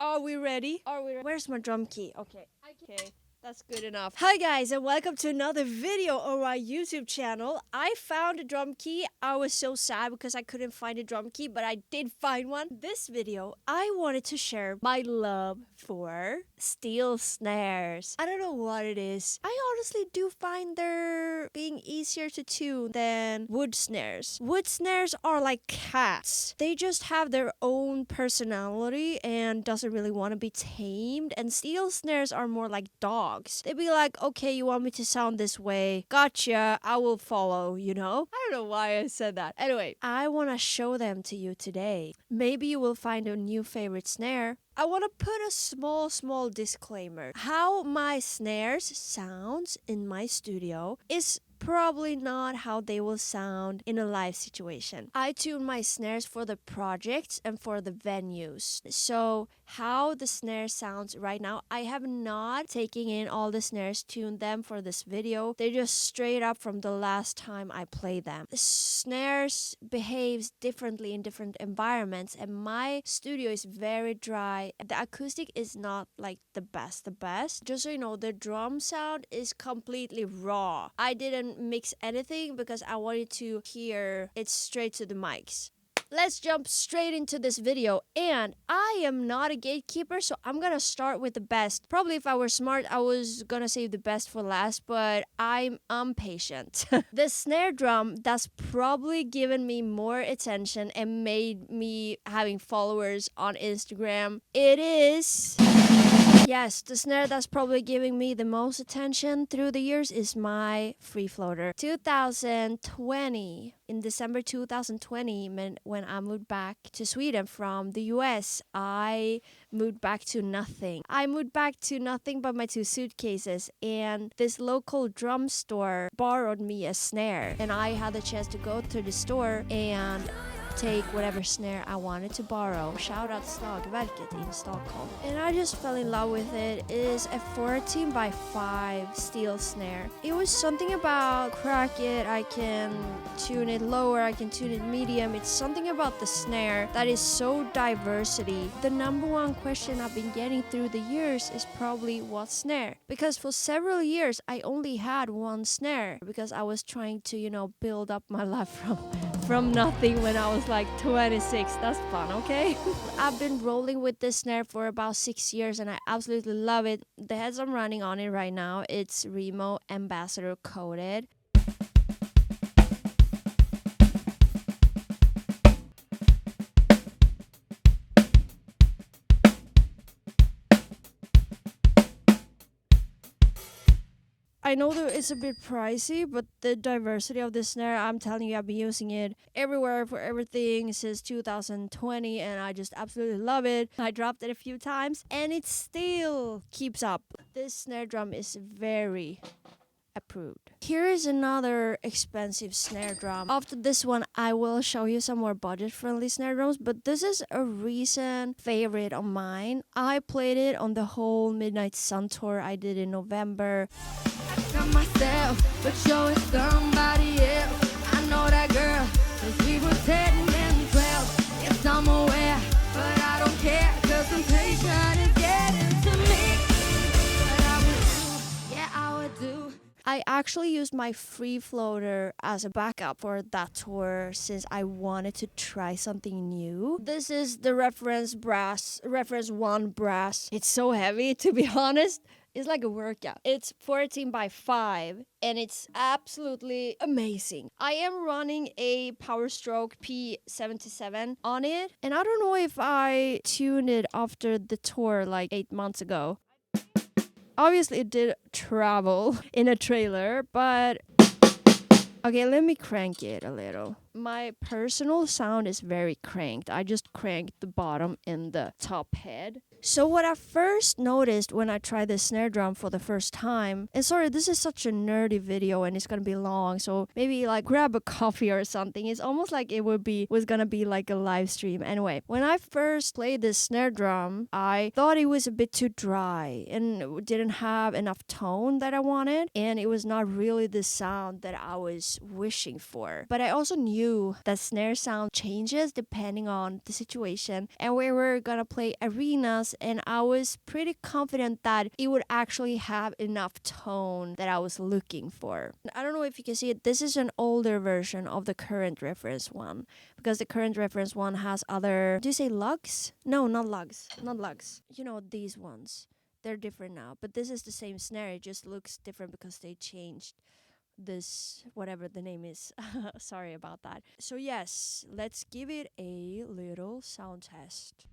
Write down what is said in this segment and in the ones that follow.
Are we ready? Where's my drum key? Okay. That's good enough. Hi guys, and welcome to another video on my YouTube channel. I found a drum key. I was so sad because I couldn't find a drum key, but I did find one. This video, I wanted to share my love for steel snares. I don't know what it is. I honestly do find they're being easier to tune than wood snares. Wood snares are like cats. They just have their own personality and doesn't really want to be tamed. And steel snares are more like dogs. They'd be like, okay, you want me to sound this way? Gotcha, I will follow, you know? I don't know why I said that. Anyway, I want to show them to you today. Maybe you will find a new favorite snare. I want to put a small disclaimer. How my snares sounds in my studio is probably not how they will sound in a live situation. I tune my snares for the projects and for the venues. So how the snare sounds right now, I have not taken in all the snares, tuned them for this video. They're just straight up from the last time I played them. The snares behaves differently in different environments, and my studio is very dry. The acoustic is not like the best. Just so you know, the drum sound is completely raw. I didn't mix anything because I wanted to hear it straight to the mics. Let's jump straight into this video. And I am not a gatekeeper, so I'm gonna start with the best. Probably if I were smart, I was gonna save the best for last, but I'm impatient. The snare drum that's probably given me more attention and made me having followers on Instagram. It is... Yes, the snare that's probably giving me the most attention through the years is my free floater. 2020, in December 2020, when I moved back to Sweden from the US, I moved back to nothing. I moved back to nothing but my 2 suitcases, and this local drum store borrowed me a snare, and I had the chance to go to the store and take whatever snare I wanted to borrow. Shout out Slagverket in Stockholm. And I just fell in love with it. It is a 14x5 steel snare. It was something about crack it, I can tune it lower, I can tune it medium. It's something about the snare that is so diversity. The number one question I've been getting through the years is probably what snare? Because for several years I only had one snare because I was trying to, build up my life from nothing when I was like 26. That's fun, okay? I've been rolling with this snare for about 6 years and I absolutely love it. The heads I'm running on it right now, it's Remo Ambassador coated. I know that it's a bit pricey, but the diversity of the snare, I'm telling you, I've been using it everywhere for everything since 2020, and I just absolutely love it. I dropped it a few times, and it still keeps up. This snare drum is very approved. Here is another expensive snare drum. After this one, I will show you some more budget-friendly snare drums, but this is a recent favorite of mine. I played it on the whole Midnight Sun tour I did in November. Not myself, but showing somebody else. I know that girl since we were 10 and 12. Yes, I'm aware, but I don't care, cause temptation is getting to me. But I would do, yeah, I would do. I actually used my free floater as a backup for that tour since I wanted to try something new. This is the reference 1 brass. It's so heavy, to be honest. It's like a workout. It's 14x5 and it's absolutely amazing. I am running a Power Stroke P77 on it, and I don't know if I tuned it after the tour like 8 months ago. Obviously it did travel in a trailer, but okay, let me crank it a little. My personal sound is very cranked. I just cranked the bottom and the top head. So what I first noticed when I tried the snare drum for the first time, and sorry, this is such a nerdy video and it's gonna be long, so maybe like grab a coffee or something. It's almost like it was gonna be like a live stream. Anyway, when I first played this snare drum, I thought it was a bit too dry and didn't have enough tone that I wanted, and it was not really the sound that I was wishing for. But I also knew you that snare sound changes depending on the situation. And we were gonna play arenas, and I was pretty confident that it would actually have enough tone that I was looking for. I don't know if you can see it. This is an older version of the current reference one, because the current reference one has other, do you say lugs? No, not lugs. Not lugs. You know, these ones. They're different now. But this is the same snare. It just looks different because they changed this, whatever the name is. Sorry about that. So yes, let's give it a little sound test.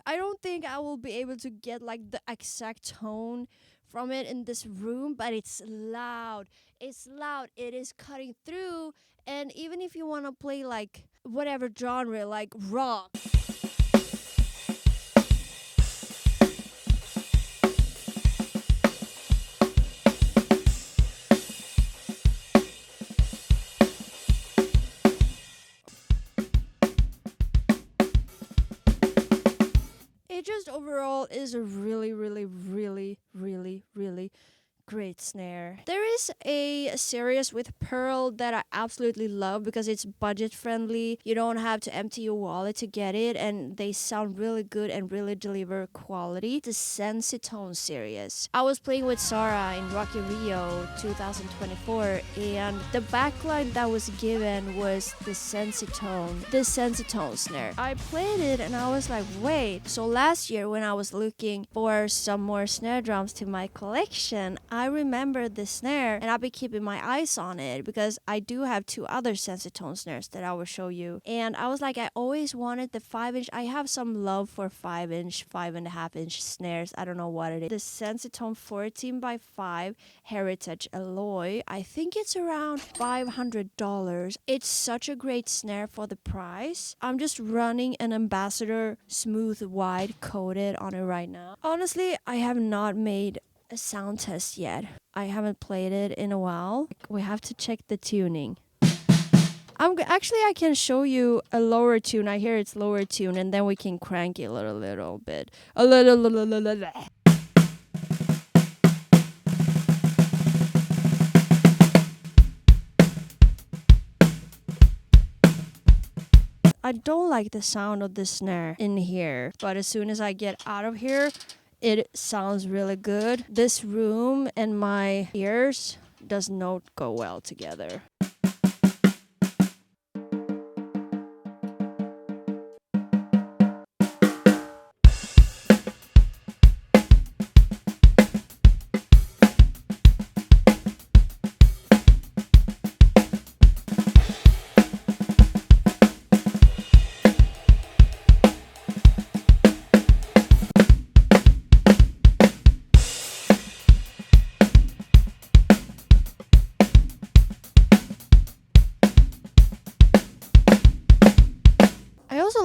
I don't think I will be able to get like the exact tone from it in this room, but it's loud. It's loud. It is cutting through. And even if you want to play like whatever genre, like rock, it just overall is a really, really, really, really, really great snare. There is a series with Pearl that I absolutely love because it's budget friendly. You don't have to empty your wallet to get it, and they sound really good and really deliver quality. The Sensitone series. I was playing with Sarah in Rocky Rio 2024, and the backline that was given was the Sensitone snare. I played it and I was like, wait. So last year when I was looking for some more snare drums to my collection, I remember the snare, and I've been keeping my eyes on it because I do have 2 other Sensitone snares that I will show you. And I was like, I always wanted the 5-inch. I have some love for 5-inch, 5.5-inch snares. I don't know what it is. The Sensitone 14x5 Heritage Alloy. I think it's around $500. It's such a great snare for the price. I'm just running an Ambassador smooth wide coated on it right now. Honestly, I have not made a sound test yet. I haven't played it in a while. We have to check the tuning. Actually, I can show you a lower tune. I hear it's lower tune, and then we can crank it a little bit. A little. I don't like the sound of the snare in here, but as soon as I get out of here, it sounds really good. This room and my ears does not go well together.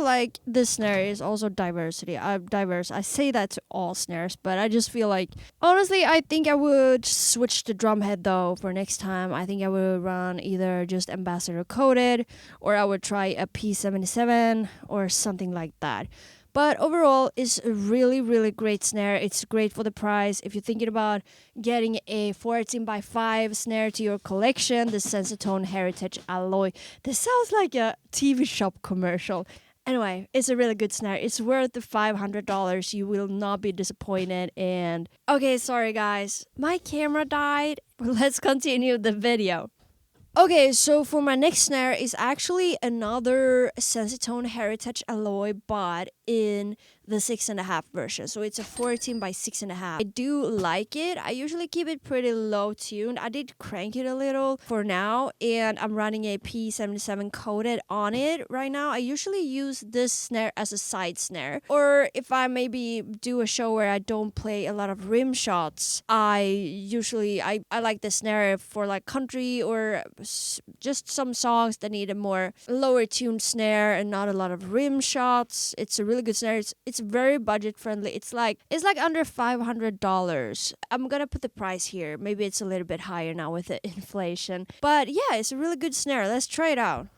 Like this snare is also diversity. I'm diverse. I say that to all snares, but I just feel like, honestly, I think I would switch the drum head though for next time. I think I would run either just Ambassador coated, or I would try a P77 or something like that. But overall, it's a really, really great snare. It's great for the price. If you're thinking about getting a 14x5 snare to your collection, the Sensitone Heritage Alloy. This sounds like a TV shop commercial. Anyway, it's a really good snare. It's worth the $500. You will not be disappointed. And okay, sorry guys. My camera died. Let's continue the video. Okay, so for my next snare is actually another Sensitone Heritage Alloy, but in the 6.5 version. So it's a 14x6.5. I do like it. I usually keep it pretty low tuned. I did crank it a little for now, and I'm running a P77 coated on it right now. I usually use this snare as a side snare, or if I maybe do a show where I don't play a lot of rim shots, I like the snare for like country or just some songs that need a more lower tuned snare and not a lot of rim shots. It's a really good snare. It's it's very budget friendly. It's like under $500. I'm gonna put the price here. Maybe it's a little bit higher now with the inflation. But yeah, it's a really good snare. Let's try it out.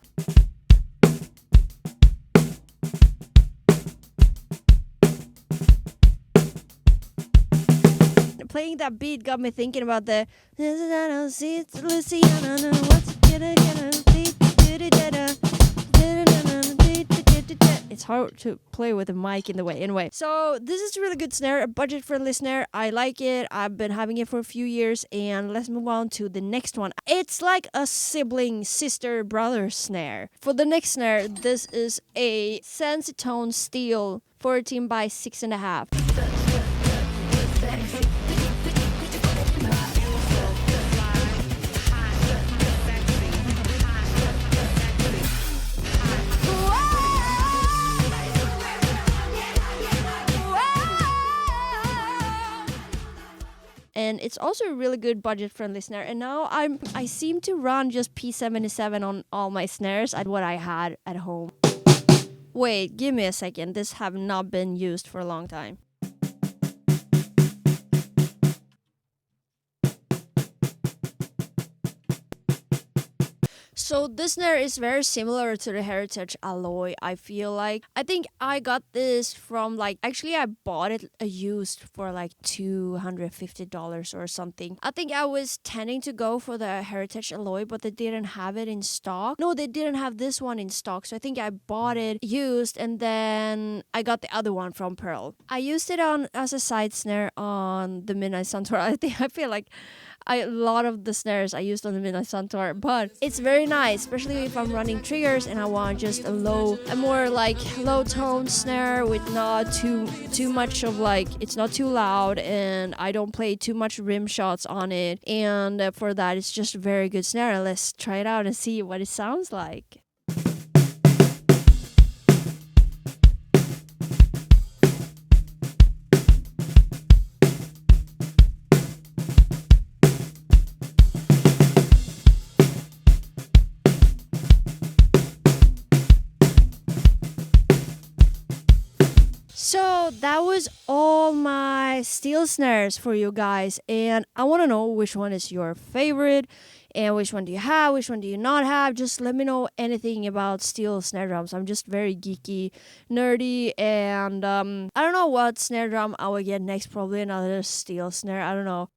Playing that beat got me thinking about the it's hard to play with a mic in the way. Anyway, so this is a really good snare, a budget-friendly snare. I like it. I've been having it for a few years, and let's move on to the next one. It's like a sibling, sister, brother snare. For the next snare, this is a Sensitone steel 14 by 6.5. And it's also a really good budget-friendly snare. And now I seem to run just P77 on all my snares at what I had at home. Wait, give me a second. This have not been used for a long time. So this snare is very similar to the Heritage Alloy, I feel like. I think I got this from actually I bought it used for like $250 or something. I think I was tending to go for the Heritage Alloy, but they didn't have it in stock. No, they didn't have this one in stock. So I think I bought it used and then I got the other one from Pearl. I used it on as a side snare on the Midnight Sun Tour. I feel like a lot of the snares I used on the Midnight Sun Tour, but it's very nice, especially if I'm running triggers and I want just a more low tone snare with not too much of it's not too loud and I don't play too much rim shots on it. And for that, it's just a very good snare. Let's try it out and see what it sounds like. So that was all my steel snares for you guys, and I want to know which one is your favorite and which one do you have, which one do you not have. Just let me know anything about steel snare drums. I'm just very geeky, nerdy, and I don't know what snare drum I will get next. Probably another steel snare, I don't know.